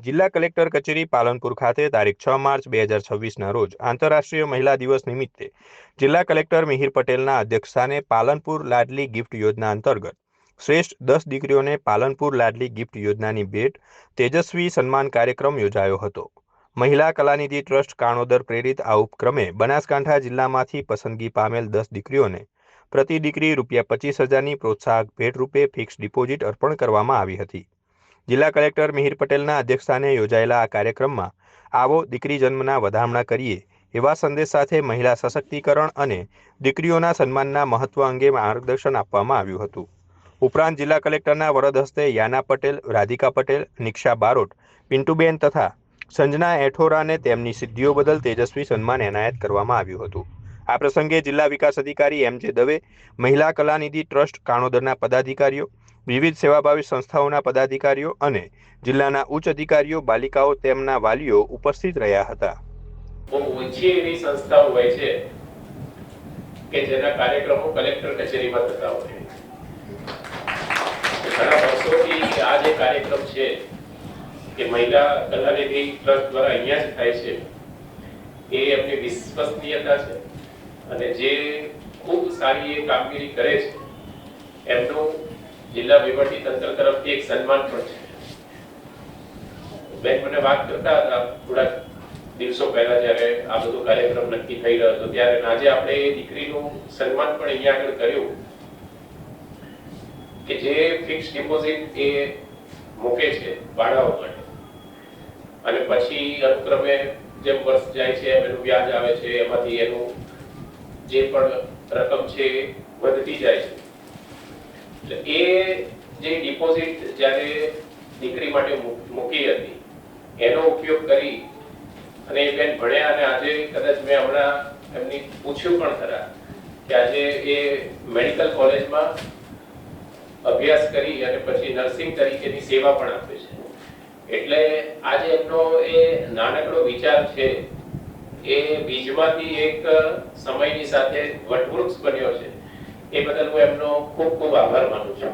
જિલ્લા કલેક્ટર કચેરી પાલનપુર ખાતે તારીખ 6 માર્ચ 2026ના રોજ આંતરરાષ્ટ્રીય મહિલા દિવસ નિમિત્તે જિલ્લા કલેક્ટર મિહિર પટેલના અધ્યક્ષસ્થાને પાલનપુર લાડલી ગિફ્ટ યોજના અંતર્ગત શ્રેષ્ઠ 10 દીકરીઓને પાલનપુર લાડલી ગિફ્ટ યોજનાની ભેટ તેજસ્વી સન્માન કાર્યક્રમ યોજાયો હતો। મહિલા કલાનિધિ ટ્રસ્ટ કાણોદર પ્રેરિત આ ઉપક્રમે બનાસકાંઠા જિલ્લામાંથી પસંદગી પામેલ 10 દીકરીઓને પ્રતિ દીકરી ₹25,000ની પ્રોત્સાહક ભેટ રૂપે ફિક્સ ડિપોઝિટ અર્પણ કરવામાં આવી હતી। જિલ્લા કલેક્ટર મિહિર પટેલના અધ્યક્ષસ્થાને યોજાયેલા આ કાર્યક્રમમાં આવો દીકરી જન્મના વધામણા કરીએ એવા સંદેશ સાથે મહિલા સશક્તિકરણ અને દીકરીઓના સન્માનના મહત્વ અંગે માર્ગદર્શન આપવામાં આવ્યું હતું। ઉપરાંત જિલ્લા કલેક્ટરના વરદ હસ્તે યાના પટેલ, રાધિકા પટેલ, નિક્ષા બારોટ, પિન્ટુબેન તથા સંજના એઠોરાને તેમની સિદ્ધિઓ બદલ તેજસ્વી સન્માન એનાયત કરવામાં આવ્યું હતું। આ પ્રસંગે જિલ્લા વિકાસ અધિકારી એમ.જે. દવે, મહિલા કલાનિધિ ટ્રસ્ટ કાણોદરના પદાધિકારીઓ, વિવિધ સેવાભાવી સંસ્થાઓના પદાધિકારીઓ અને જિલ્લાના ઉચ્ચ અધિકારીઓ, બાલિકાઓ તેમના વાલીઓ ઉપસ્થિત રહ્યા હતા। બહુ ઓછી એવી સંસ્થાઓ હોય છે કે જેના કાર્યક્રમો કલેક્ટર કચેરીમાં થતા હોય। ઘણા વર્ષોથી આ જે કાર્યક્રમ છે કે મહિલા કલાનિધિ ટ્રસ્ટ દ્વારા અહીંયા જ થાય છે, એ એમની વિશ્વસનીયતા છે અને જે ખૂબ સારી એ કામગીરી કરે છે એમનું જિલ્લા વહીવટી તંત્ર તરફથી એક સન્માન પણ છે। બેન મને વાત કરતા હતા થોડાક દિવસો પહેલા જ્યારે આ બધો કાર્યક્રમ નક્કી થઈ રહ્યો હતો ત્યારે આજે આપણે એ દીકરીનું સન્માન પણ અહીંયા આગળ કર્યું કે જે ફિક્સ ડિપોઝિટ એ મૂકે છે ભાડાઓ માટે અને પછી અનુક્રમે જેમ વર્ષ જાય છે એમ એનું વ્યાજ આવે છે, એમાંથી એનું જે પણ રકમ છે એ વધતી જાય છે। એટલે એ જે ડિપોઝિટ જ્યારે દીકરી માટે મૂકી હતી એનો ઉપયોગ કરી અને એ બેન ભણ્યા અને આજે કદાચ મેં હમણાં એમની પૂછ્યું પણ ખરા કે આજે એ મેડિકલ કોલેજમાં અભ્યાસ કરી અને પછી નર્સિંગ તરીકેની સેવા પણ આપે છે। એટલે આજે એમનો એ નાનકડો વિચાર છે એ બીજમાંથી એક સમયની સાથે વટવૃક્ષ બન્યો છે। એ બદલ હું એમનો ખૂબ ખૂબ આભાર માનું છું।